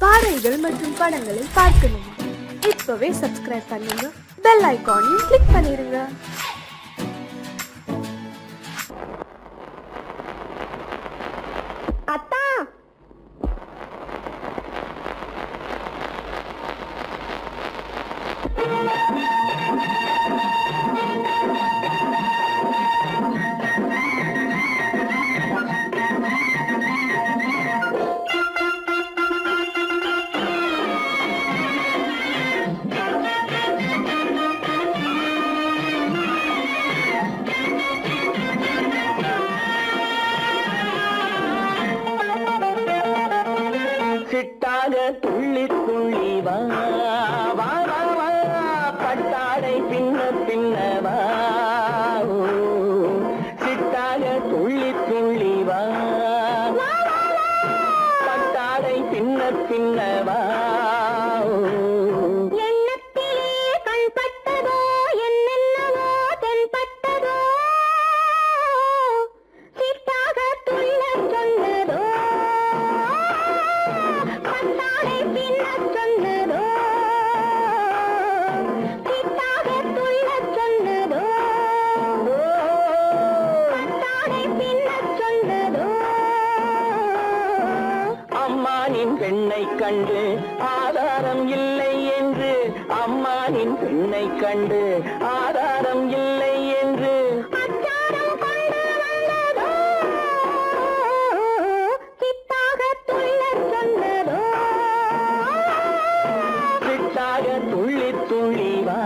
பாடல்கள் மற்றும் படங்களை பார்க்கணுமா? இப்பவே சப்ஸ்கிரைப் பண்ணுங்க, பெல் ஐகானையும் கிளிக் பண்ணிருங்க. அத்தா, சிட்டாக துள்ளி துள்ளி வா வா வா வா, பட்டாடை பின்ன பின்னவா, சிட்டாக துள்ளி துள்ளி வா, பட்டாடை பின்ன பின்னவா. எண்ணத்திலே கண்பட்டதோ என்னென்னவோ தென்பட்டதோ, சிட்டாக துள்ளச் சொன்னதோ, பட்டாடை பின்னச் சொன்னதோ, சிட்டாக துள்ளச் சொன்னதோ, பட்டாடை பின்னச் சொன்னதோ. அம்மானின் பெண்ணை கண்டு ஆதாரம் இல்லை என்று, அம்மானின் பெண்ணை கண்டு ஆதாரம் இல்லை என்று, அச்சாரம் கொண்டு வந்ததோ, சிட்டாக துள்ளச் சொன்னதோ. சிட்டாக துள்ளி துள்ளி வா.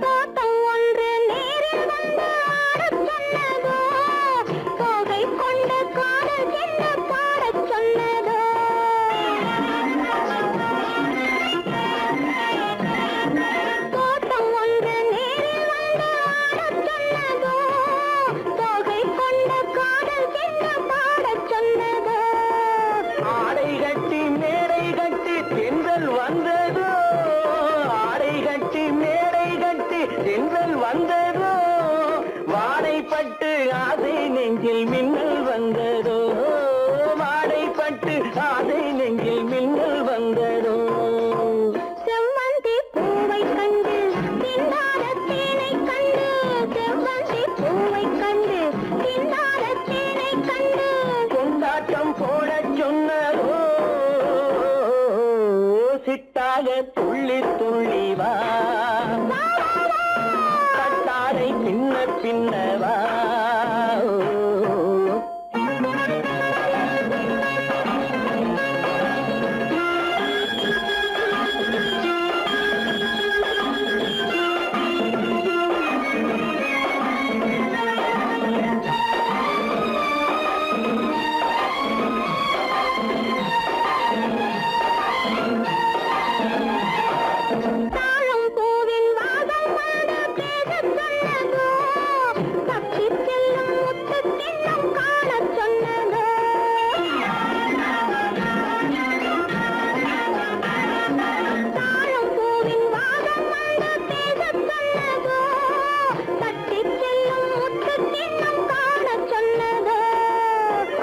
தோட்டம் ஒன்று நேரில் வந்து ஆடச் சொன்னதோ, தோகை கொண்ட காதல் என்ன பாடச் சொன்னதோ. தோட்டம் ஒன்று நேரில் வந்து ஆடச் சொன்னதோ, தோகை கொண்ட காதல் என்ன பாடச் சொன்னதோ. ஆடை கட்டி மேடை கட்டி தென்றல் வந்ததோ, ஆடை கட்டி மேடை கட்டி தென்றல் வந்ததோ, வாடைப்பட்டு ஆசை நெஞ்சில் மின்னல் வந்ததோ, வாடைப்பட்டு ஆசை நெஞ்சில் மின்னல் வந்ததோ. செவ்வந்தி பூவை கண்டு திண்டாட தேனை கண்டு, செவ்வந்தி பூவை கண்டு திண்டாட தேனை கண்டு, கொண்டாட்டம் போடச் சொன்னதோ, சிட்டாக துள்ளி துள்ளி வா, பட்டாடை பின்ன பின்னவா. தாழம் பூவின் வாசம் வந்து பேசச் சொன்னதோ, தப்பிச் செல்லும் முத்துக் கிண்ணம் காணச் சொன்னதோ. தாழம் பூவின் வாசம் வந்து பேசச் சொன்னதோ, தப்பிச் செல்லும் முத்துக் கிண்ணம் காணச் சொன்னதோ.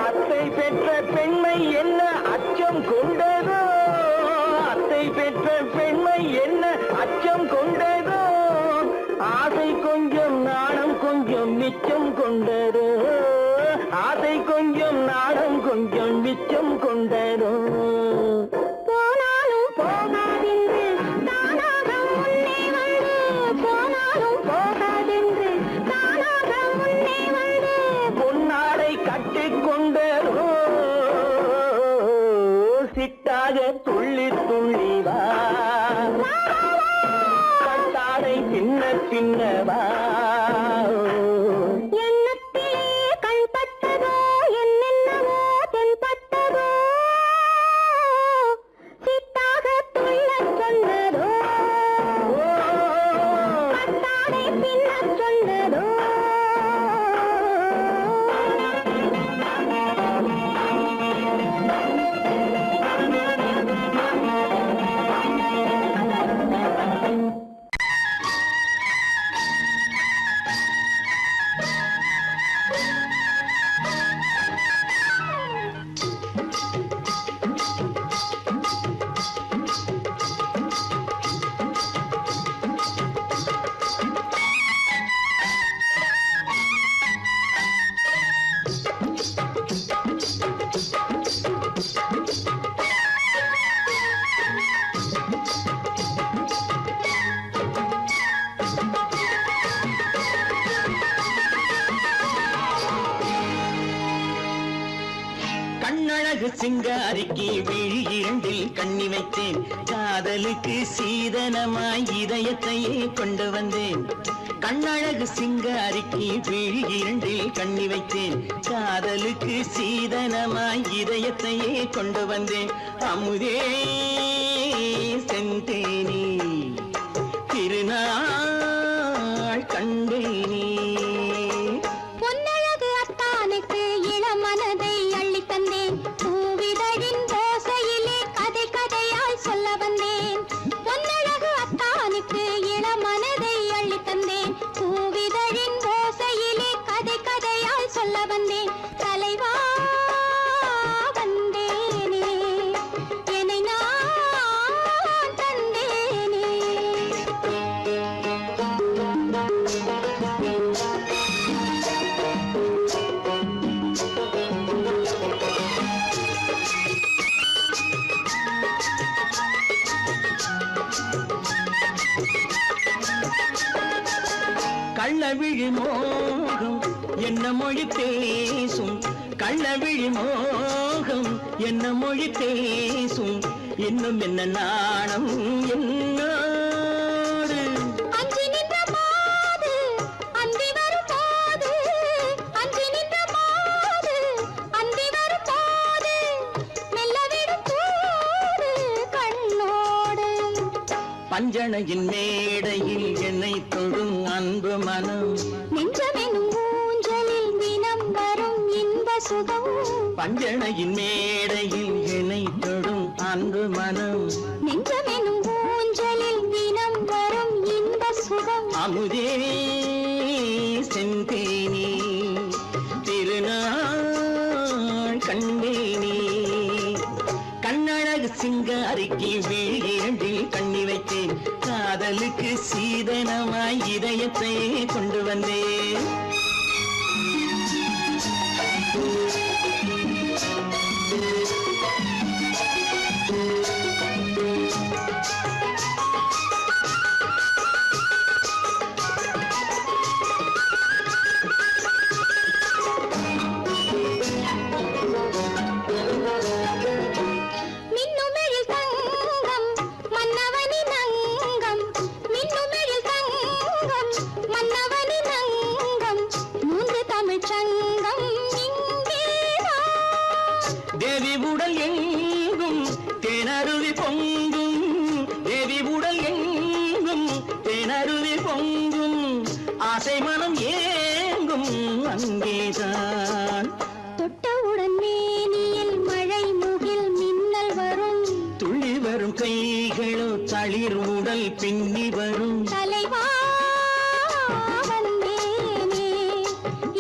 அத்தை பெற்ற பெண்மை என்ன அச்சம் கொண்டதோ, அத்தை பெற்ற பெண்மை என்ன அச்சம் கொண்டதோ, ஆசை கொஞ்சம் நாணம் கொஞ்சம் மிச்சம் கொண்டதோ, ஆசை கொஞ்சம் நாணம் கொஞ்சம் மிச்சம் கொண்டதோ. போனாலும் போகாதென்று தானாக முன்னே வந்து, போனாலும் போகாதென்று தானாக முன்னே வந்து, பொன்னாடை கட்டிக் கொண்டதோ, சிட்டாக துள்ளி துள்ளி வா, பட்டாடை பின்ன பின்னவா. எண்ணத்திலே கண்பட்டதோ என்னென்னவோ தென்பட்டதோ, சிட்டாக துள்ளச் சொன்னதோ, பட்டாடை பின்ன சிங்காரிக்கு விழி இரண்டில் கண்ணி வைத்தேன், காதலுக்கு சீதனமாய் இதயத்தையே கொண்டு வந்தேன். கண்ணழகு சிங்காரிக்கு விழி இரண்டில் கண்ணி வைத்தேன், காதலுக்கு சீதனமாய் இதயத்தையே கொண்டு வந்தேன். அமுதே செந்தேனே திருநாள் கண்டேனே. பொன்னழகு அத்தானுக்கு இளமனதை அள்ளி தந்தேன், பூவிதழின் ஓசையிலே கதை கதையாய் சொல்ல வந்தேன். பொன்னழகு அத்தானுக்கு இளமனதை அள்ளி தந்தேன், பூவிதழின் ஓசையிலே கதை கதையாய் சொல்ல வந்தேன். தலைவா வந்தேனே, என்னை நான் தந்தேனே. கள்ளவிழி மோகம் என்ன மொழி பேசும், கள்ளவிழி மோகம் என்ன மொழி பேசும், இன்னும் என்ன நாணம் என்னோடு. அஞ்சி நின்ற மாது அந்தி வரும் போது, அஞ்சி நின்ற மாது அந்தி வரும் போது, மெல்ல விடும் தூது கண்ணோடு. பஞ்சணையின் மேடையில் என்னை தொடும் அன்பு மனம், நெஞ்சமெனும் ஊஞ்சலில் தினம் வரும் இன்ப சுகம். பஞ்சணையின் மேடையில் என்னை தொடும் அன்பு மனம், நெஞ்சமெனும் ஊஞ்சலில் தினம் வரும் இன்ப சுகம். அமுதே செந்தேனே திருநாள் கண்டேனே. கண்ணழகு சிங்காரிக்கு விழி இரண்டில் கண்ணி வைத்தேன், காதலுக்கு சீதனமாய் இதயத்தை கொண்டு வந்தேன். மின்னுமெழில் தங்கம் மன்னவனின் அங்கம், மின்னுமெழில் தங்கம் மன்னவனின் அங்கம், மூன்று தமிழ்ச் சங்கம் இங்கேதான். தேவி உடல் எங்கும் தேனருவி பொங்கும், தேவி உடல் எங்கும் தேனருவி பொங்கும், ஆசை மனம் ஏங்கும் அங்கேதான். தொட்டவுடன் மேனியில் மழை முகில் மின்னல் வரும், துள்ளி வரும் கைகளோ தளிர் உடல் பின்னி வரும். தலைவா வந்தேனே,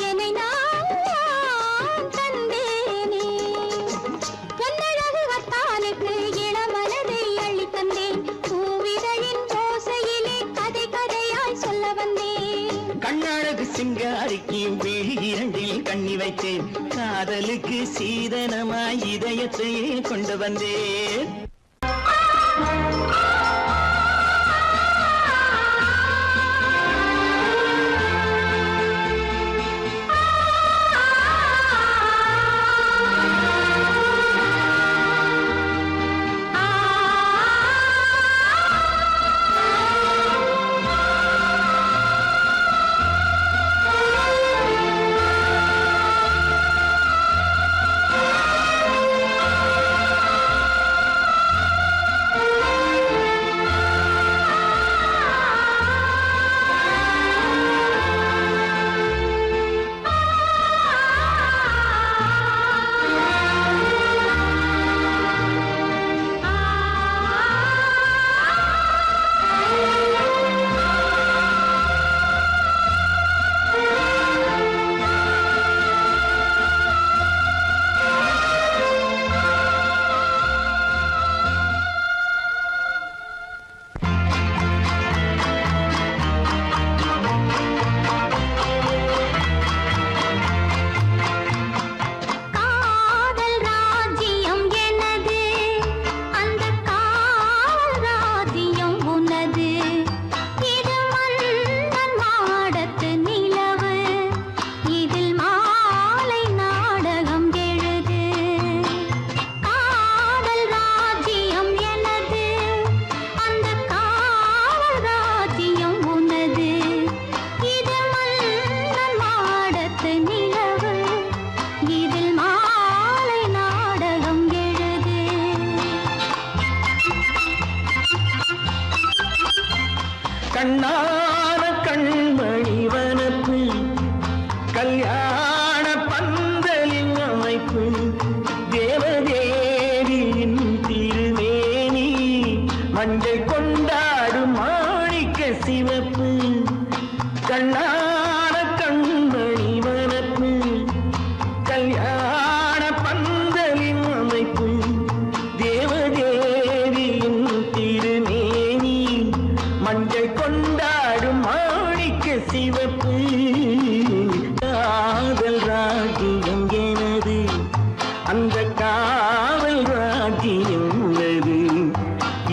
என்னை நான் தந்தேனே. பொன்னழகு அத்தானுக்கு இளமனதை அள்ளி தந்தேன், பூவிதழின் ஓசையிலே கதை கதையாய் சொல்ல வந்தேன். கண்ணழகு சிங்காரிக்கு விழி இரண்டில் கண்ணி வைத்தேன், காதலுக்கு சீதனமாய் இதயத்தையே கொண்டு வந்தேன். கண்ணான கண்மணி வனப்பு கல்யாண பந்தலின் அமைப்பு தேவதேவியின் திருமேனி மஞ்சள் கொண்டாடும் மாணிக்க சிவப்பு காதல் ராஜ்யம் எனது அந்த காவல் ராஜ்யம் உள்ளது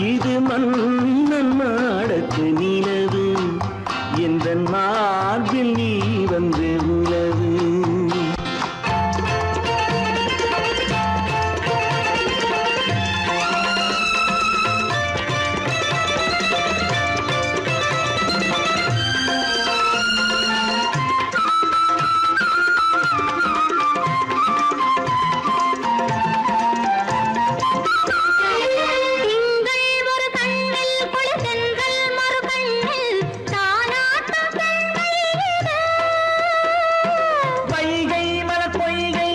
இது மன்னன் மாடத்து நிலவு எந்த மார்பில் நீ வந்து உலவு திங்கள் ஒரு கண்ணில் குளிர்தென்றல் மறு கண்ணில் தானாட்டம் பெண்மையிட வைகை மல பொய்கை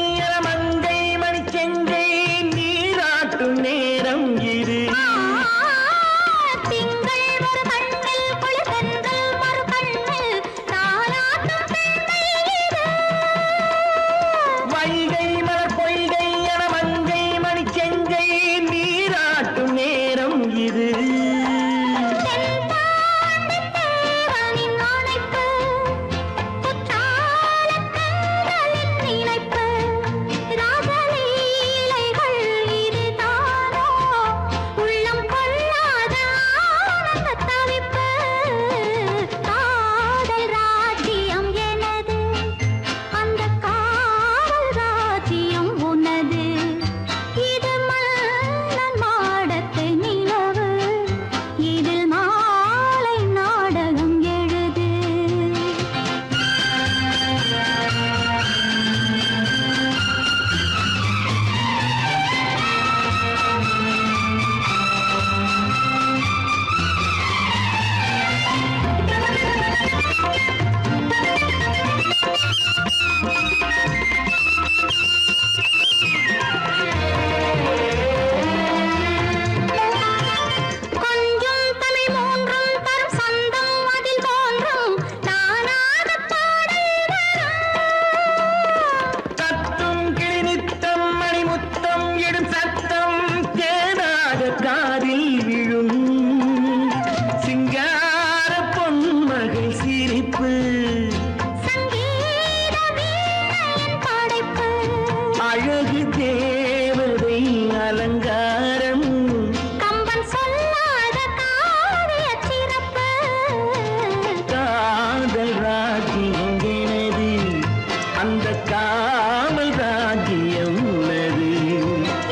மங்கை மணிச்செங்கை நீராட்டும் நேரம் இது திங்கள் ஒரு கண்ணில் குளிர்தென்றல் மறு கண்ணில் தானாட்டம் பெண்மையிட வைகை மல பொய்கை மங்கை மணிச்செங்கை நீராட்டும் நேரம் இது தென்பாண்டித் தேவனின் அணைப்பு குற்றாலக் கண்களின் நினைப்பு ராசலீலைகள் இதுதானோ உள்ளம் கொள்ளாத ஆனந்தத் தவிப்பு காதல் ராஜ்யம் எனது அந்த காவல் ராஜ்யம் உனது இது மன்னன் மாடத்து நிலவு இதில் மாலை நாடகம் எழுது கொஞ்சம் தமிழ் மூன்றும் தரும் சந்தம் அதில் தோன்றும் தானாகப் பாடல் வரும். தத்தும் கிளிநித்தம் மணிமுத்தம் எடும் சத்தம் தேனாக காதில் விழும் சிங்கார பொன்மகள் சிரிப்பு சங்கீத வீணையின் படைப்பு அழகு தேவதை அலங்காரம் கம்பன் சொல்லாத காவியச் சிறப்பு காதல் ராஜ்யம் எனது அந்த காவல் ராஜ்யம் உள்ளது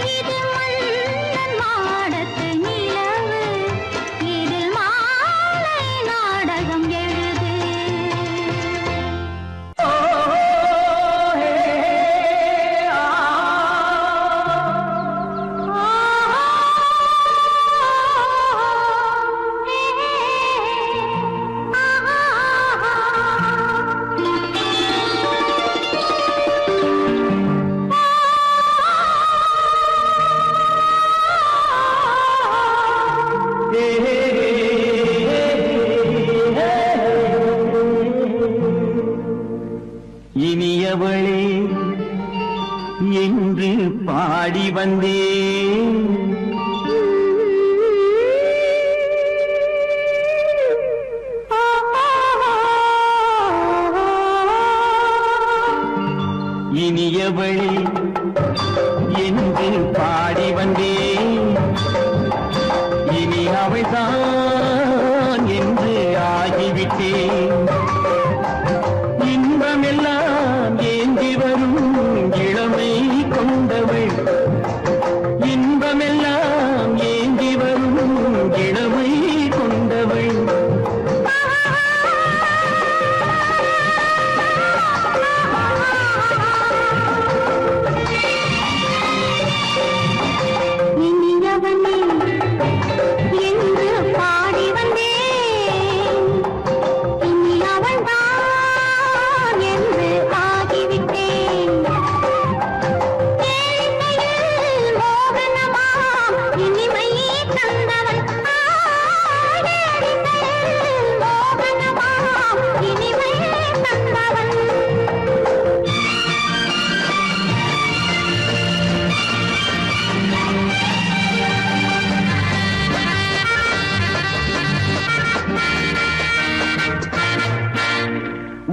இது மன்னன் மாடத்து நிலவு இதில் மாலை நாடகம் எழுது இனியவளே என்று பாடி வந்தேன் இனியவளே என்று பாடி வந்தேன் இனி அவள்தான் என்று ஆகிவிட்டேன் இன்பமெல்லாம் ஏந்தி வரும் இளமை கொண்டவள் இன்பமெல்லாம் ஏந்தி வரும் இளமை கொண்டவள்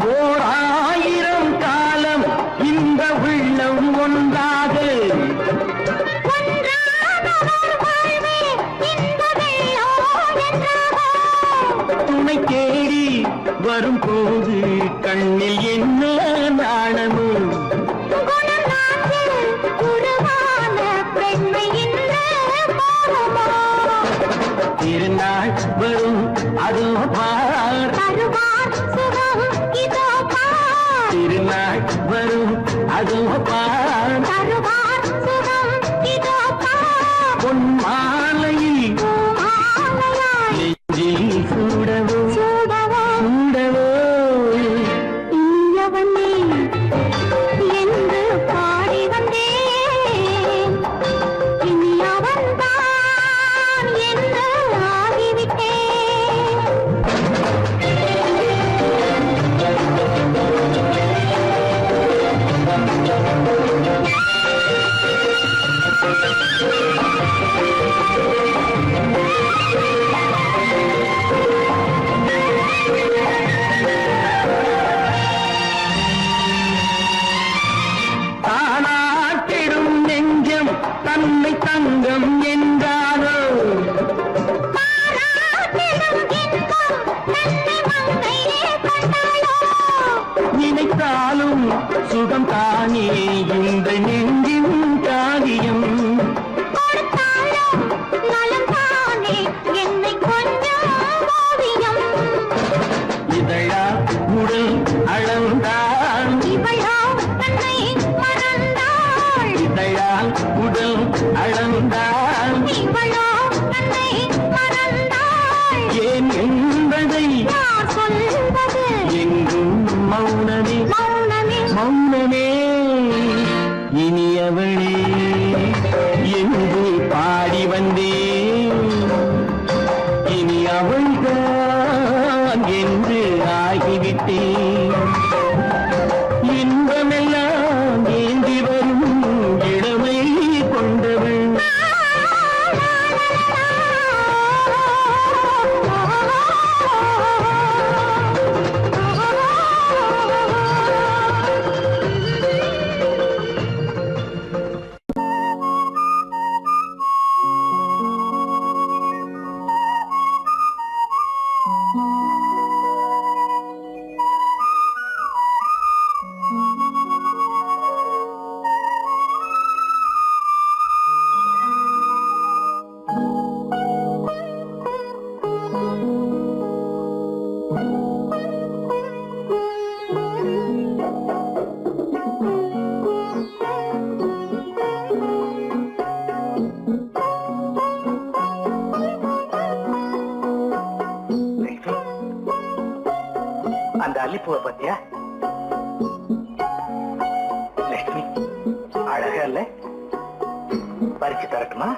ஓர் 1000 காலம் இந்த உள்ளம் ஒன்றாக துணை தேடி வரும்போது கண்ணில் என்ன நாணமும் திருநாள் வரும் அதோ பார் திருநாள் வரும் அதோ பார் பொன் மாலையில் நெஞ்சில் சூடவோ சூடவோ என்று பாடி வந்தேன் இனி அவன்தான் என்று ஆகிவிட்டேன் தானாட்டிடும் நெஞ்சம் தன்னை தங்கம் என்றாரோ நினைத்தாலும் சுகம் தானே இந்த நெஞ்சின் காரியம் இதழா உடல் அளந்தால் இதழால் உடல் அளந்தால் ஏன் என்பதை எங்கும் மௌனமே மௌனமே இனியவளே என்று பாடி வந்தேன் இனி அவள்தான் என்று ஆகிவிட்டேன் இன்பமெல்லாம் ஏந்தி வரும் இளமை கொண்டவள் அந்த அல்லிப்பூவை பத்தியா லட்சுமி அழகா இல்ல பறிச்சு தரட்டுமா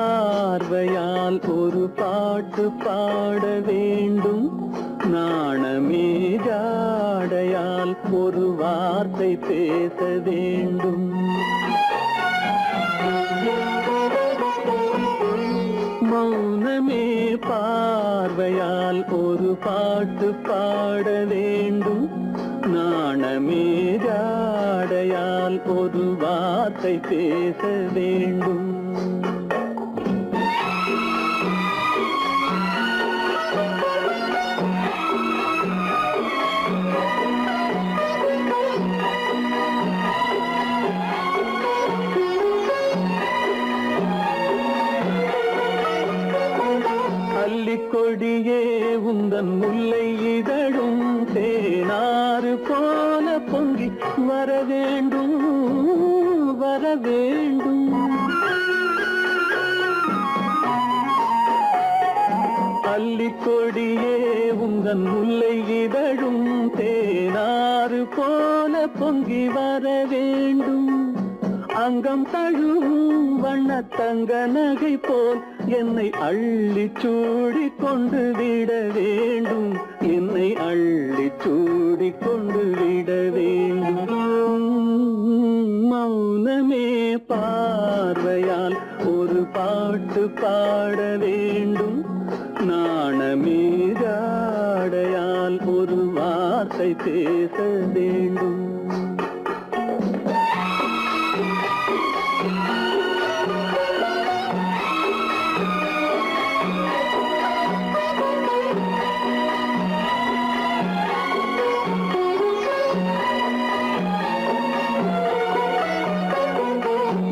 பார்வையால் ஒரு பாட்டு பாட வேண்டும் நாணமே ஜாடையால் ஒரு வார்த்தை பேச வேண்டும் மௌனமே பார்வையால் ஒரு பாட்டு பாட வேண்டும் நாணமே ஜாடையால் ஒரு வார்த்தை பேச வேண்டும் அல்லிக்கொடியே உந்தன் முல்லை இதழும் தேனாறு போல பொங்கி வர வேண்டும் வர வேண்டும். அல்லிக்கொடியே உந்தன் முல்லை இதழும் தேனாறு போல பொங்கி வர வேண்டும். அங்கம் தழுவும் வண்ணத்தங்க நகை போல் என்னை அள்ளி சூடி கொண்டு விட வேண்டும். என்னை அள்ளி சூடி கொண்டு விட வேண்டும். மௌனமே பார்வையால் ஒரு பாட்டு பாட வேண்டும். நாணமே ஜாடையால் ஒரு வார்த்தை பேச வேண்டும்.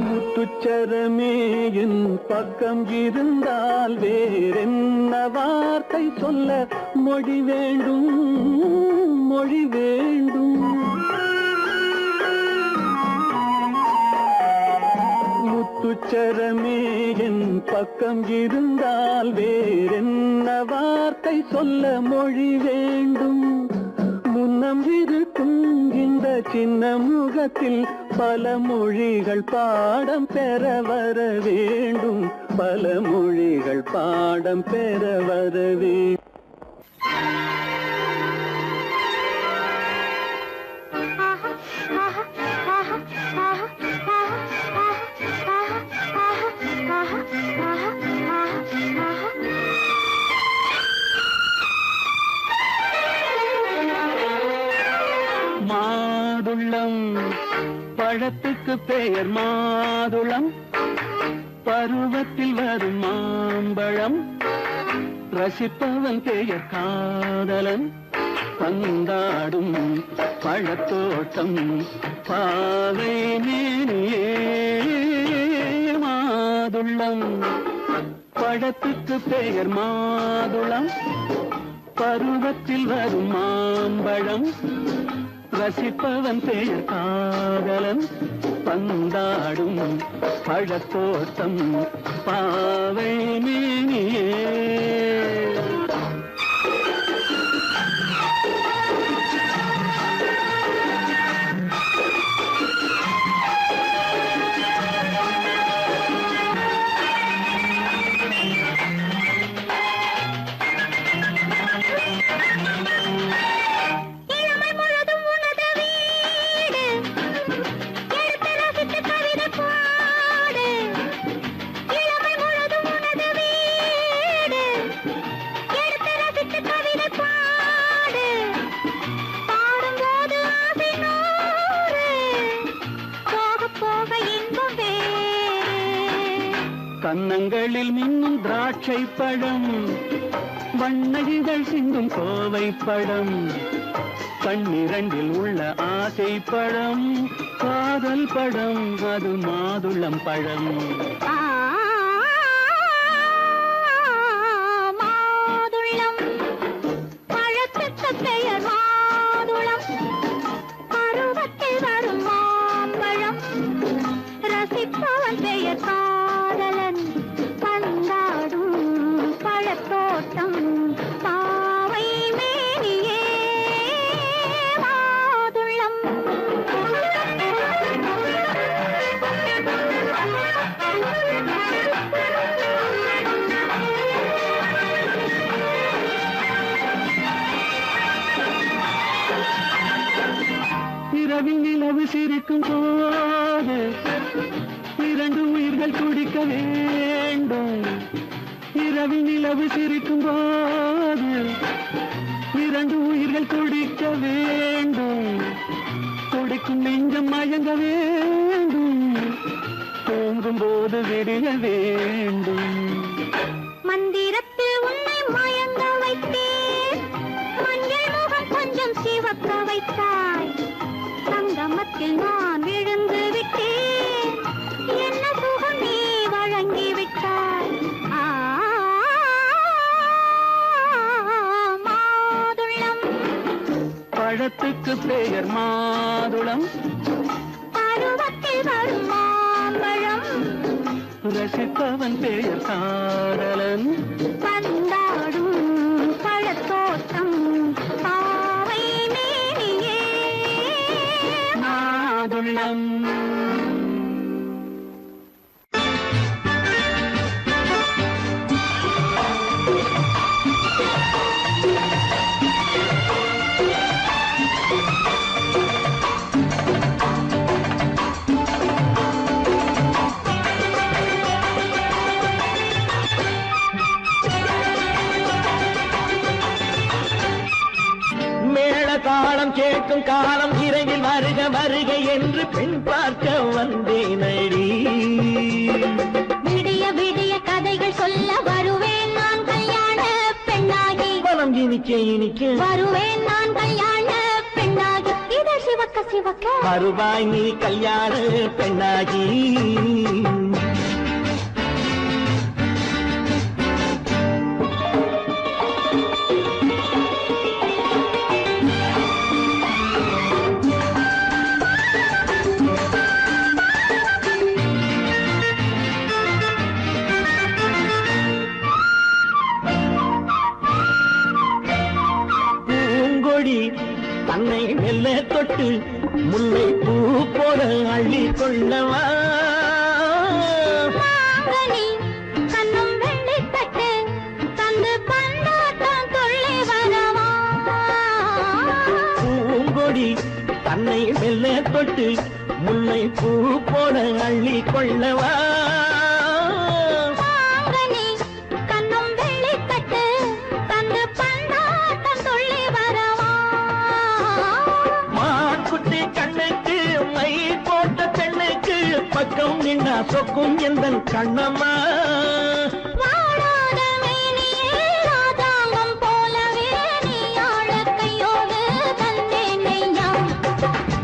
முத்துச்சரமே என் பக்கம் இருந்தால் வேறென்ன வார்த்தை சொல்ல மொழி வேண்டும் மொழி வேண்டும். முத்துச்சரமே என் பக்கம் இருந்தால் வேறென்ன வார்த்தை சொல்ல மொழி வேண்டும். முன்னம் இருக்கும் இந்த சின்ன முகத்தில் பல மொழிகள் பாடம் பெற வர வேண்டும். பல மொழிகள் பாடம் பெற வர வேண்டும். மாதுளம் பழத்துக்கு பெயர் மாதுளம். பருவத்தில் வரும் மாம்பழம். ரசிப்பவன் பெயர் காதலன். பந்தாடும் பழத்தோட்டம் பாவை மேனியே. மாதுளம் பழத்துக்கு பெயர் மாதுளம். பருவத்தில் வரும் மாம்பழம். ரசிப்பவன் பெயர் காதலன். பந்தாடும் பழத்தோட்டம் பாவை மேனியே. கன்னங்களில் மின்னும் திராட்சை பழம். வண்ணகிகள் சிந்தும் கோவை பழம். கண்ணிரண்டில் உள்ள ஆசை பழம். காதல் பழம் அது மாதுளம் பழம். மாதுளம் பழத்துக்கு பெயர் மாதுளம். பருவத்தில் வரும் மாம்பழம். ரசிப்பவன் பெயர் காதலன். பந்தாடும் பழத்தோட்டம் பாவை மேனியே. மாதுளம் இரவில் நிலவு சிரிக்கும் போது இரண்டு உயிர்கள் துடிக்க வேண்டும். இரவில் நிலவு சிரிக்கும் போது இரண்டு உயிர்கள் துடிக்க வேண்டும். துடிக்கும் நெஞ்சம் மயங்க வேண்டும். தூங்கும் போது விடிய வேண்டும். மந்திரத்தில் உன்னை மயங்க வைத்தேன். மஞ்சள் முகம் கொஞ்சம் சிவக்க வைத்தாய். சங்கமத்தில் நான் விழுந்து விட்டேன். என்ன சுகம் நீ வழங்கி விட்டாய். அதற்கு பெயர் மாதுளம். பருவத்தில் வரும் மாம்பழம் ரசிப்பவன் பெயர் காதலன். பந்தாடும் பழத்தோட்டம் பாவை மேனியே மாதுளம். தாளம் கேட்கும் காலம் விரைவில் வருக வருக என்று பெண் பார்க்க வந்தேனடி. விடிய விடிய கதைகள் சொல்ல வருவேன் நான் கல்யாண பெண்ணாகி. மனம் இனிக்க இனிக்க வருவேன் நான் கல்யாண பெண்ணாகி. இதை சிவக்க சிவக்க வருவாய் நீ கல்யாண பெண்ணாகி. தன்னை மெல்ல தொட்டு முல்லை பூ போல அள்ளி கொள்ளவா. கண்ணும் வெள்ளி தட்டு தந்து பந்தாட்டம் தொல்லை வரவா. பூங்கொடி தன்னை மெல்ல தொட்டு முல்லை பூ போல அள்ளி கொள்ளவா. கண்ணும் வெள்ளி தட்டு தந்து பந்தாட்டம் தொல்லை வரவா. மாக்குட்டி கண்ணுக்கு மை போட்ட பெண்ணுக்கு பக்கம் நின்னா சொக்கும் எந்த கண்ணம்மா. வாழாத மேனியே ராஜாங்கம் போலவே நீ ஆழ கையோடு தந்தேன் நெய்யாம்.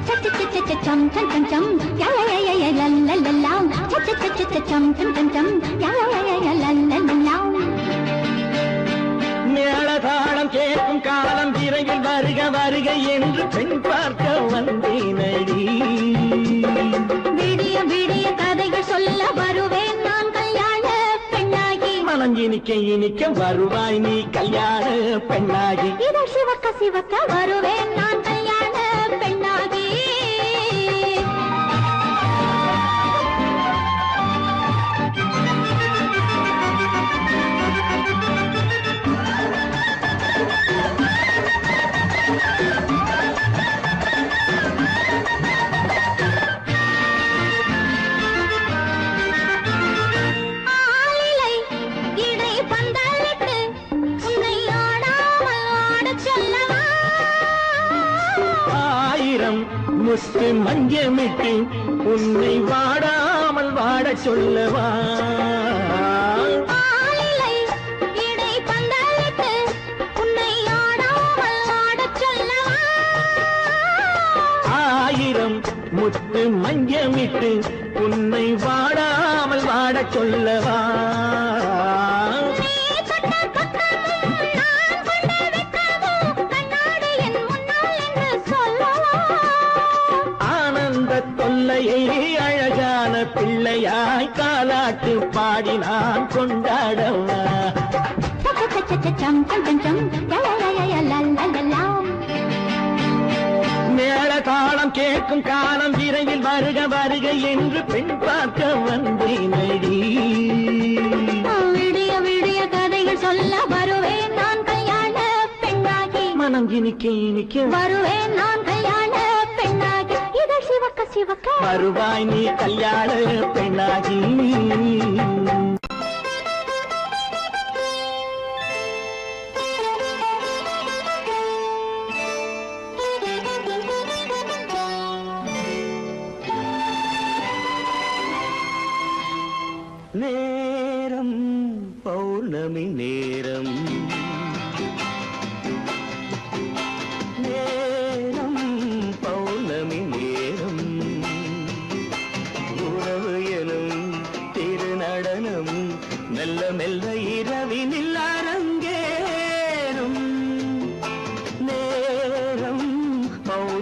சம் சம் சம் சம் யய லல்லல்லாம். சம் சம் சம் சம் யய லல்லல்லாம். மேளதாளம் கேட்கும் காலம் விரைவில் வருக வருக என்று பெண் பார்க்க வந்தேனடி. விடிய விடிய கதைகள் சொல்ல வருவேன் நான் கல்யாண பெண்ணாகி. மனம் இனிக்க இனிக்க வருவாய் நீ கல்யாண பெண்ணாகி. இதை சிவக்க சிவக்க வருவேன் நான் கல்யாண பெண்ணாகி. ஆலிலை இடை பந்தலிட்டு உன்னை ஆடாமல் ஆடச் சொல்லவா. ஆயிரம் முத்து மஞ்சமிட்டு உன்னை வாடாமல் வாடச் சொல்லவா. ஆலிலை இடை பந்தலிட்டு உன்னை ஆடாமல் ஆடச் சொல்லவா. ஆயிரம் முத்து மஞ்சமிட்டு உன்னை வாடாமல் வாடச் சொல்லவா. நீ தொட்ட பக்கமும் நான் கொண்ட வெட்கமும் கண்ணாடி என் முன்னால் என்று சொல்லவா. ஆனந்த தொல்லையை அழகான பிள்ளையாய் காலாட்டு பாடி நான் கொண்டாடவா. சம் சம் சம் சம் யய லல்லல்லாம். மேள தாளம் கேட்கும் காலம் விரைவில் வருக வருக என்று பெண் பார்க்க வந்தேனடி. விடிய விடிய கதைகள் சொல்ல வருவேன் நான் கல்யாண பெண்ணாகி. மனம் இனிக்க இனிக்க வருவேன் நான் கல்யாண பெண்ணாகி. இதை சிவக்க சிவக்க வருவாய் நீ கல்யாண பெண்ணாகி. நேரம் பௌர்ணமி நேரம். நேரம் பௌர்ணமி நேரம். உறவு எனும் திருநடனம் மெல்ல மெல்ல இரவினில் அரங்கேறும். நேரம் பௌர்ணமி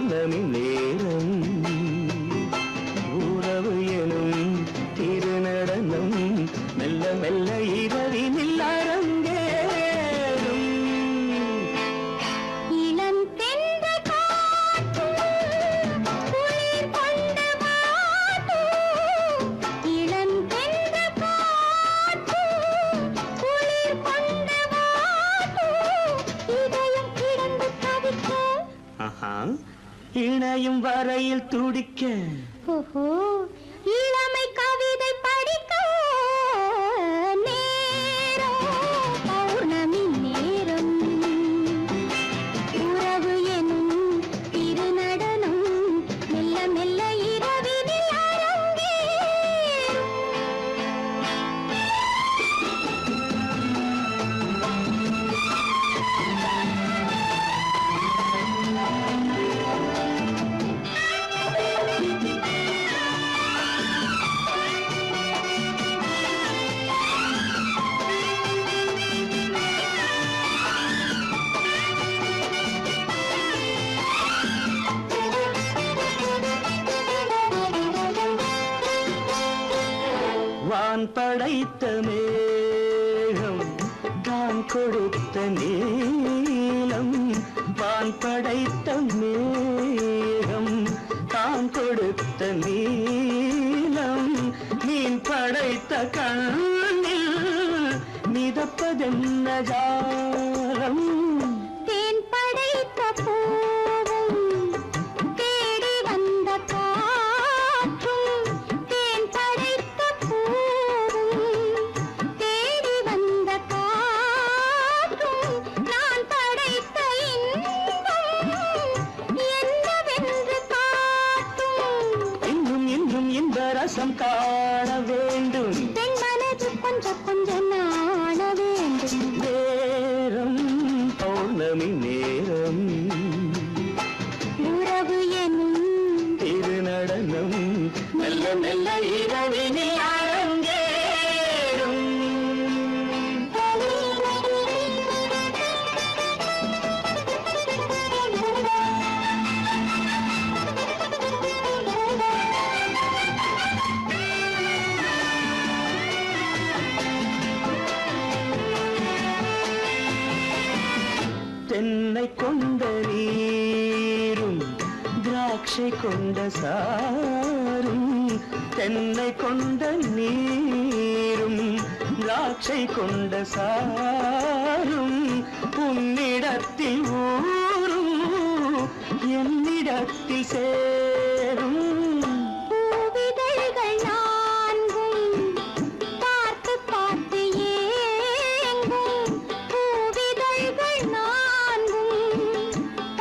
நினையும் வரையில் துடிக்க ஓஹோ இளமை கவிதை படிக்க நேரம் பௌர்ணமி நேரம் உறவு எனும் திருநடனம் மெல்ல மெல்ல இரவினில் அரங்கேறும். வான் படைத்த மேகம் தான் கொடுத்த நீலம் வான் படைத்த மேகம் தான் கொடுத்த நீலம் மீன் படைத்த கண்ணில் மிதப்பதென்ன ஜாலம் தேன் படைத்த பூவும் தேடி வந்த காற்றும் தேன் படைத்த பூவும் தேடி வந்த காற்றும் நான் படைத்த இன்பம் என்னவென்று காட்டும். இன்னும் இன்னும் இந்த ரசம் காண வேண்டும் பெண் மனது கொஞ்சம் கொஞ்சம் நாண வேண்டும். நேரம் பௌர்ணமி நேரம் உறவு எனும் திருநடனம் மெல்ல மெல்ல இரவினில் அரங்கேறும். தென்னை கொண்ட நீரும் திராட்சை கொண்ட சாரும் தென்னை கொண்ட நீரும் திராட்சை கொண்ட சாரும் உன்னிடத்தில் ஊரும் என்னிடத்தில் சேரும் பூவிதழ்கள் நான்கும் பார்த்து பார்த்து ஏங்கும். பூவிதழ்கள் நான்கும்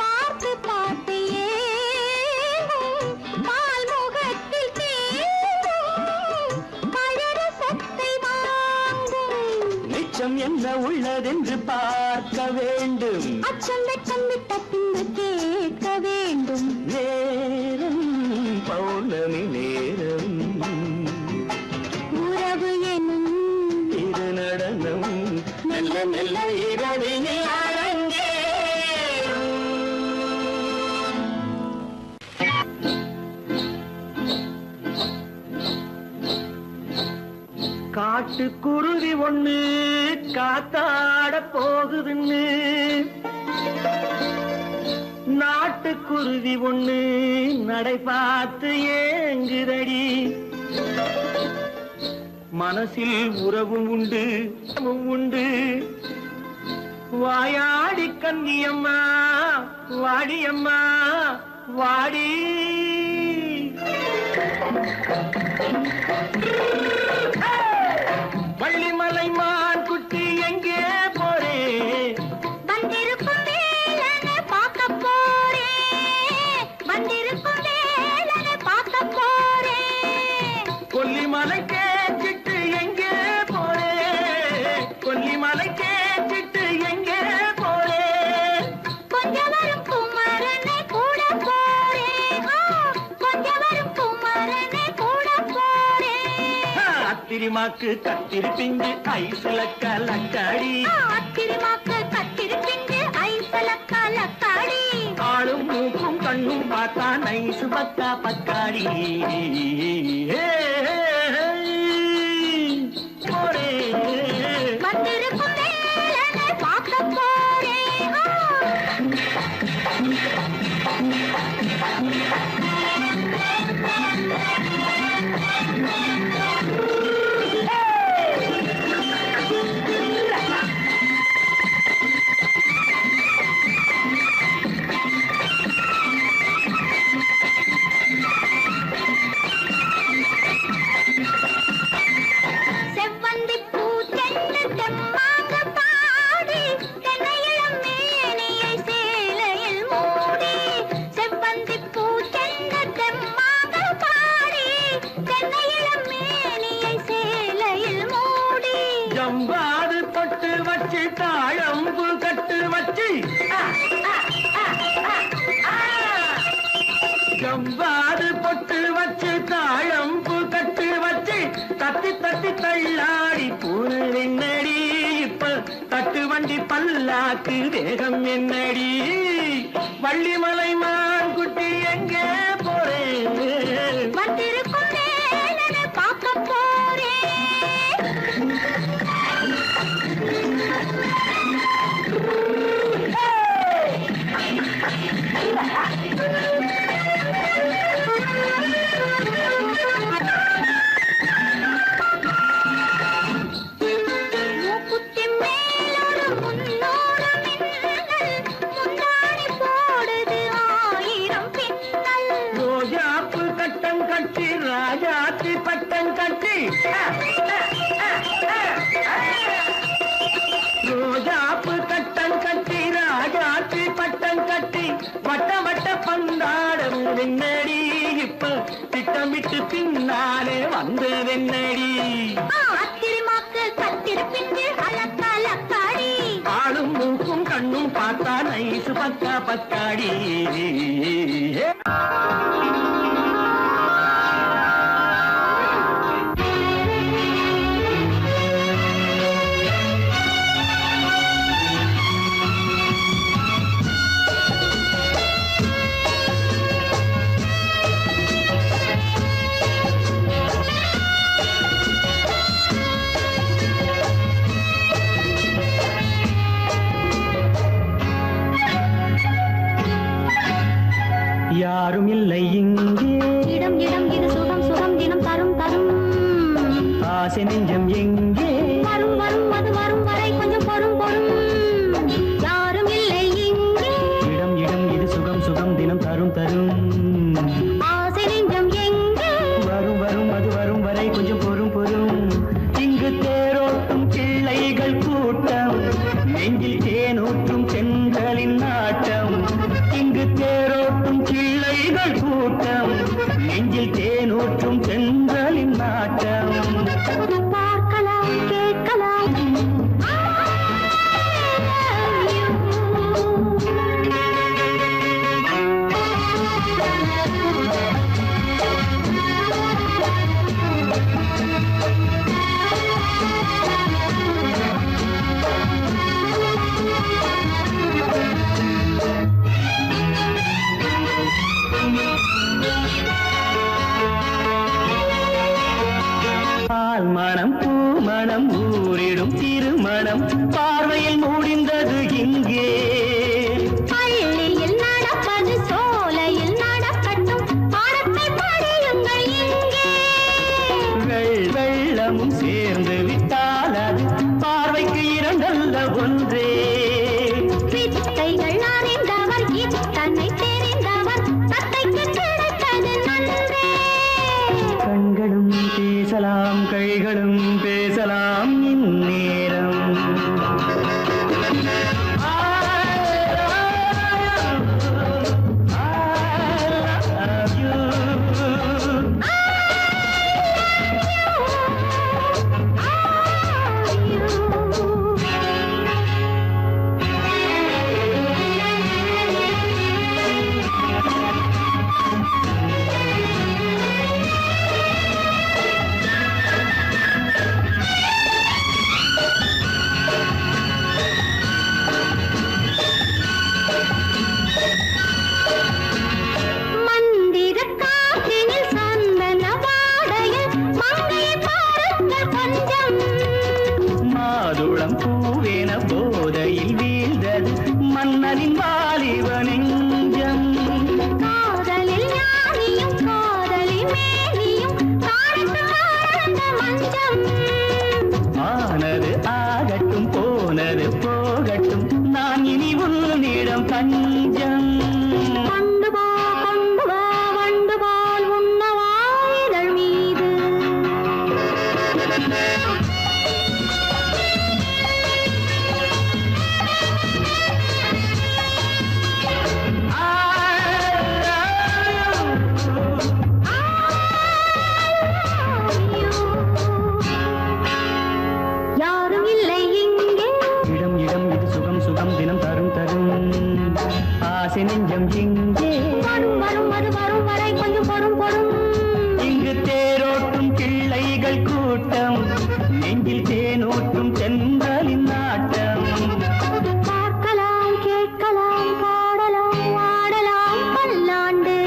பார்த்து பார்த்து ஏங்கும். பால்முகத்தில் தேங்கும் பழரசத்தை வாங்கும். நிச்சம் என்ன உள்ளதென்று பார்க்க வேண்டும் அச்சம் வெட்கம் விட்ட பின்பு கேட்க வேண்டும். நேரம் பௌர்ணமி நேரம் உறவு எனும் திருநடனம் மெல்ல மெல்ல இரவினில் அரங்கேறும். காட்டுக்குருவி ஒண்ணு காத்தாட போகுதுன்னு நாட்டுக்குருவி ஒண்ணு நடை பார்த்து ஏங்குதடி மனசில் உறவும் உண்டு உண்டு வாயாடி கன்னியம்மா வாடியம்மா வாடி வள்ளிமலை மான் குட்டி எங்கே போறே வந்திருக்கும் வேலனை பார்க்க போறேன். வந்திருக்கும் வேலனை பார்க்க போறேன். கொல்லிமலை கேச்சிட்டு எங்கே போறே கொல்லிமலை கேச்சிட்டு எங்கே போறே கொஞ்சம் வரும் குமரனை கூட போறேன். கொஞ்சம் வரும் குமரனை கூட போறேன். அத்திரிமாக்கு கத்திருப்பிங்கு ஐசுல கலக்காடி அத்திரிமாக்கு கத்திருப்பிங்கு ஐசல கலக்காடி ஆளும் மூக்கும் கண்ணும் பார்த்தா நைசு பக்கா பக்காடி போரே வந்திருக்கும் வேலனை பார்க்க போறேன். ஜம்பாது பொட்டு வச்சு தாழம்பு கட்டு வச்சு ஜம்பாது பொட்டு வச்சு தாழம்பு கட்டு வச்சு தட்டி தட்டி தள்ளாடி பூரு என்னடி இப்ப தட்டு வண்டி பல்லாக்கு வேகம் என்னடி வள்ளிமலை மான் குட்டி எங்கே போறேன் வந்திருக்கும் வேலனை பார்க்க போறேன். மூக்குத்தி மேலோடு முன்னோடு மின்னல், முந்தாணி போடுது 1000 பின்னல். ரோஜாப்பு கட்டம் கட்டி ராஜாத்தி பட்டம் கட்டி ரோஜாப்பு கட்டம் கட்டி ராஜாத்தி பட்டம் கட்டி வட்ட வட்ட பந்தாடம் வெண்ணடி இப்ப திட்டமிட்டு பின்னாலே வந்து வெண்ணடி ஆத்திரமாக்கு கத்திருப்பின்று அலக்காடி ஆளும் மூக்கும் கண்ணும் பார்த்தா நைசு பக்கா பக்காடி யாரும் இல்லை இங்கே இடம் இடம் இது சுகம் சுகம் தினம் தரும் தரும் ஆசை நெஞ்சம் எங்கே வரும் வரும் அது வரும் வரை கொஞ்சம் பொறும் பொறும் யாரும் இல்லை இங்கே இடம் இடம் இது சுகம் சுகம் தினம் தரும் தரும் ஆசை நெஞ்சம் எங்கே வரும் வரும் அது வரும் வரை கொஞ்சம் பொறும் பொறும் இங்கு தேரோட்டும் பிள்ளைகள் கூட்டம் நெஞ்சில் தேனூற்றும் செங்கலின் நாட்டம் இங்கு தேரோட்டும் பிள்ளைகள் கூட்டம் நெஞ்சில் தேனூற்றும் செங்கலின் நாட்டம் பார்க்கலாம் கேட்கலாம் பால் மணம் பூ மணம் ஊரிடும் திருமணம் பார்வையில் முடிந்தது இங்கே பள்ளியில் நடப்பது சோலையில் நடக்கட்டும் பாடத்தை படியுங்கள் இங்கே வெள்ளமும் சேர்ந்து விட்டால் அது பார்வைக்கு இரண்டல்ல ஒன்றே வித்தைகள் அறிந்தவர் இத்தனை தெரிந்தவர் தத்தைக்கு கிடைத்தது நன்றே கண்களும் பேசலாம் கைகளும் பேசலாம் இந்நேரம் மந்திர காற்றினில் சந்தன வாடையில் மங்கையை பாருங்கள் கொஞ்சம் மாதுளம் பூவேன போதையில் வீழ்ந்தது மன்னனின் வாலிப நெஞ்சம் காதலில் ஞானியும் காதலி மேனியும் காணித்து வாழ்ந்த மஞ்சம் ஆனது ஆகட்டும் போனது போகட்டும் நான் இனி உன்னிடம் தஞ்சம் கொண்டு வா வண்டு போல் உண்ணவா இதழ் மீது ஐயோ. ஆசை நெஞ்சம் இங்கே வரும் வரும் அது வரும் வரை கொஞ்சம் பொறும் பொறும். இங்கு தேரோட்டும் பிள்ளைகள் கூட்டம், நெஞ்சில் தேனூட்டும் தென்றலின் நாட்டம். பார்க்கலாம் கேட்கலாம் பாடலாம் ஆடலாம் பல்லாண்டு.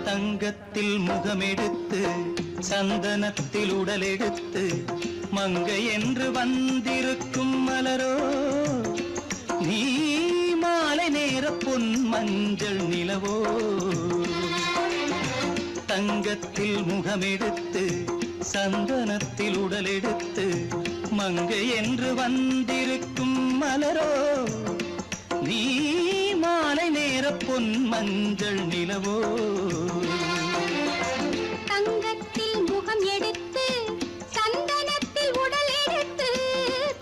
தங்கத்தில் முகமெடுத்து சந்தனத்தில் உடலெடுத்து மங்கை என்று வந்திருக்கும் மலரோ, நீ மாலை நேர பொன் மஞ்சள் நிலவோ. தங்கத்தில் முகமெடுத்து சந்தனத்தில் உடலெடுத்து மங்கை என்று வந்திருக்கும் மலரோ, நீ மாலை நேர பொன் மஞ்சள் நிலவோ. தங்கத்தில் முகம் எடுத்து சந்தனத்தில் உடல் எடுத்து,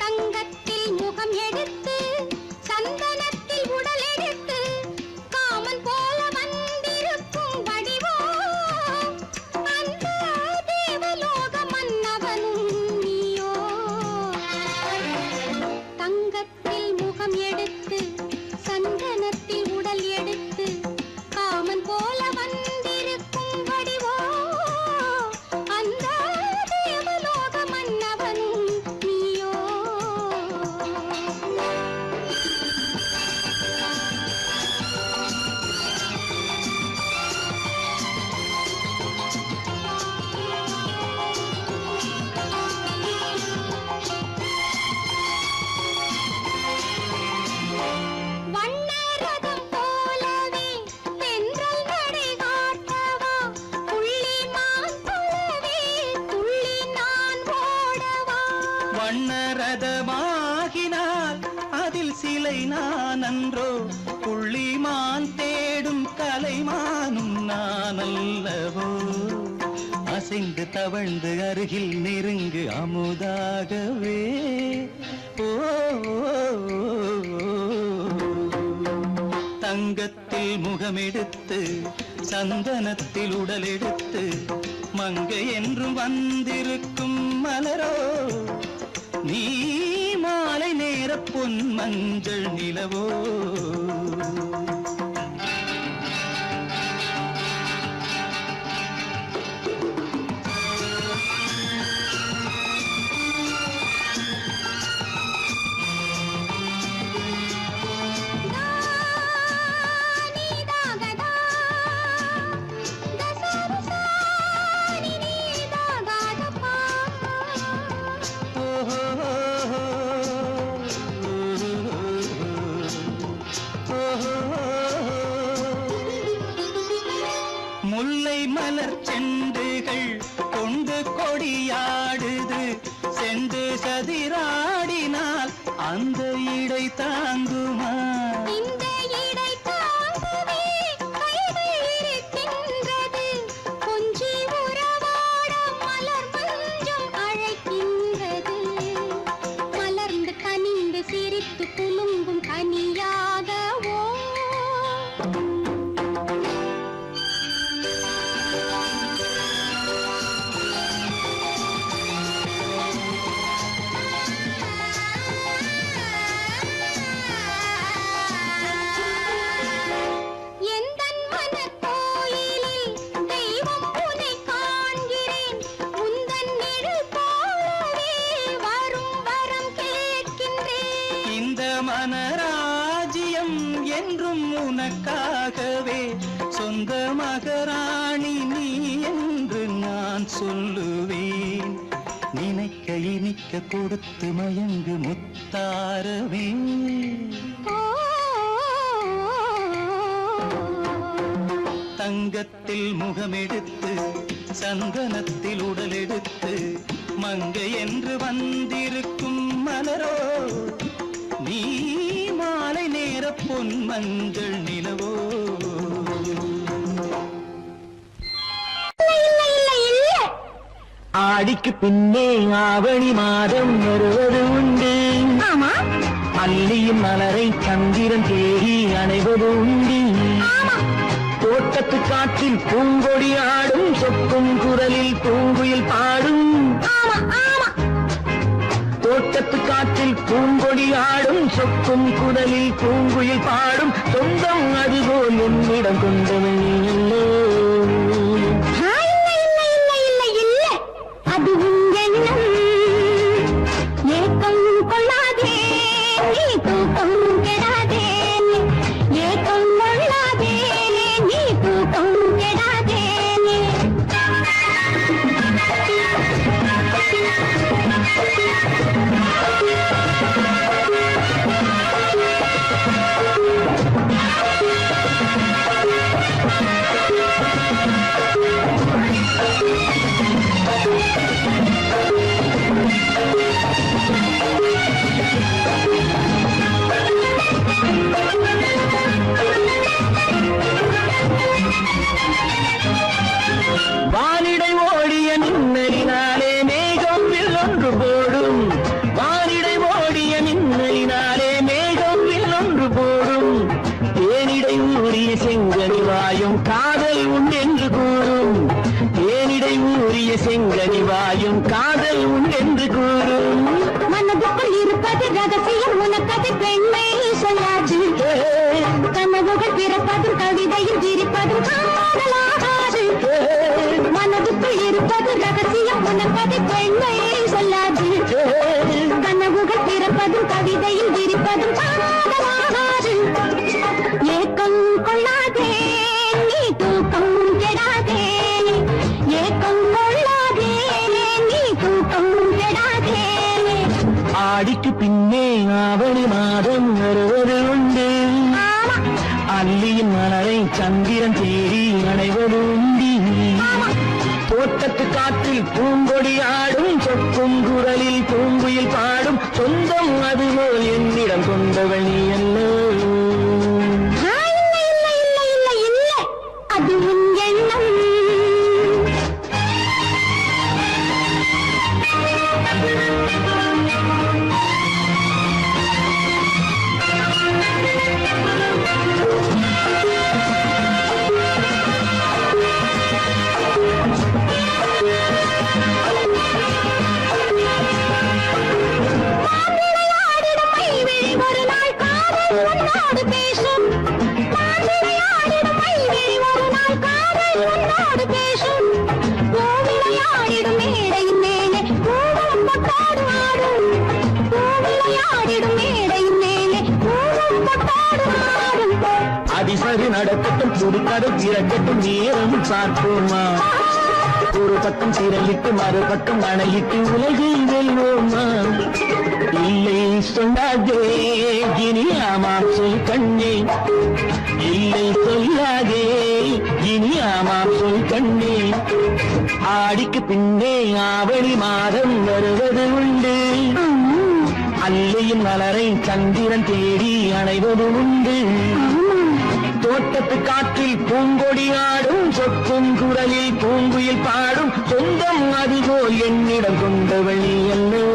தங்கத்தில் முகம் எடுத்து சந்தனத்தில் உடல் எடுத்து, காமன் போல வந்திருக்கும் வடிவோ, அந்த தேவலோக மன்னவனும் நீயோ. தங்கத்தில் முகம் எடுத்து சந்தனத்தில் உடல் எடுத்து, காமன் போல வந்திருக்கும் வடிவோ, அந்த தேவலோக மன்னவனும் நீயோ. வண்ணரதம் போலவே தென்றல் நடை காட்டவா, புள்ளிமான் போலவே துள்ளி நான் ஓடவா. வண்ணரதமாகினால் அதில் சிலை நான் அன்றோ, புள்ளிமான் தேடும் கலைமானும் நான் அல்லவோ. அசைந்து தவழ்ந்து அருகில் நெருங்கு அமுதாகவே. ஓ, தங்கத்தில் முகமெடுத்து சந்தனத்தில் உடலெடுத்து மங்கை என்றும் வந்திருக்கும் மலரோ, நீ மாலை நேர பொன் மஞ்சள் நிலவோ. முல்லை மலர் செண்டுகள் கொண்டு கொடியாடுது, செண்டு சதிராடினால் அந்த இடை தாங்குமா. இந்த இடை தாங்குவே கைகள் இருக்கின்றது, கொஞ்சி உறவாட மலர் மஞ்சம் அழைக்கின்றது. மலர்ந்து கனிந்து சிரித்து குலுங்கும் கனியாகவோ. எந்தன் மனக்கோயிலில் தெய்வம் உன்னை காண்கிறேன், உந்தன் நிழல் போலவே வரும் வரம் கேட்கின்றேன். இந்த மனராஜ்யம் என்றும் உனக்காகவே, சொந்த மகராணி நீ என்று நான் சொல்லுவேன். நினைக்க இனிக்க கொடுத்து மயங்கு முத்தாரவே. தங்கத்தில் முகமெடுத்து சந்தனத்தில் உடலெடுத்து மங்கை என்று வந்திருக்கும் மலரோ, பொன் மஞ்சள் நிலவோ ஆடிக்கு பின்னே ஆவணி மாதம் வருவது உண்டு. ஆமா அல்லியும் மலரை சந்திரன் தேடி அணைவது உண்டு. தோட்டத்து காற்றில் பூங்கொடி ஆடும், சொக்கும் குரலில் பூங்குயில் பாடும். தோட்டத்து காற்றில் பூங்கொடி ஆடும், சொக்கும் குரலில் பூங்குயில் பாடும். சொந்தம் அதுபோல் என்னிடம் கொண்டவன் அல்லோ. அது எண்ணம் ஏக்கம் கொள்ளாதே, நீ தூக்கம் கெடாதே. ஏக்கம் கொள்ளாதே, நீ தூக்கம் கெடாதே. வானிடை ஓடிய மின்னலினாலே மேகம் வில்லொன்று போடும். வானிடை ஓடிய மின்னலினாலே மேகம் வில்லொன்று போடும். தேனிடை ஊறிய செங்கனி வாயும் காதல் உண்டென்று கூறும். தேனிடை ஊறிய செங்கனி வாயும் காதல் உண்டென்று கூறும். மனதுக்குள் இருப்பது ரகசியம், உனக்கது பெண்மை சொல்லாது. கனவுகள் பிறப்பதும் கவிதையில் விரிப்பதும் காதலாகாது. மனதுக்குள் இருப்பது ரகசியம், உனக்கது பெண்மை சொல்லாது. கனவுகள் பிறப்பதும் கவிதையில் விரிப்பதும் காதலாகாது. ஏக்கம் கொள்ளாதே, நீ தூக்கம் கெடாதே. ஏக்கம் கொள்ளாதே, நீ தூக்கம் கெடாதே. ஆடிக்கு பின்னே ஆவணி மாதம் வருவது உண்டு. அல்லியின் மலரை சந்திரன் தேடி அணைவது உண்டு. தோட்டத்து காற்றில் பூங்கொடி ஆடும், சொக்கும் குரலில் பூங்குயில் பாடும். சொந்தம் அதுபோல் என்னிடம் கொண்டவள் நீ அல்லோ. அது உன் எண்ணம். ஒரு நாள் காதல் உன்னோடு பேசும். விளையாடிடும் மைவிழி ஒரு நாள் காதல் உன்னோடு பேசும். விளையாடிடும் மேடையின் மேலே பூவும் பொட்டாடு ஆடும். விளையாடிடும் மேடையின் மேலே பூவும் பொட்டாடு ஆடும். அதிசரி நடக்கட்டும், துடிக்கடும் திறக்கட்டும், நேரம் பார்ப்போமா. ஒரு பக்கம் திரையிட்டு மறுபக்கம் அணையிட்டு உலகில் வெல்வோமா. இல்லை சொல்லாதே இனி ஆமாம் சொல் கண்ணே. இல்லை சொல்லாதே இனி ஆமாம் சொல் கண்ணே. ஆடிக்கு பின்னே ஆவணி மாதம் வருவது உண்டு. அல்லையின் மலரை சந்திரன் தேடி அணைவது உண்டு. தோட்டத்து காற்றில் பூங்கொடி ஆடும், சொக்கும் குரலில் பூங்குயில் பாடும். சொந்தம் அதுபோல் என்னிடம் கொண்டவள் நீ அல்லோ.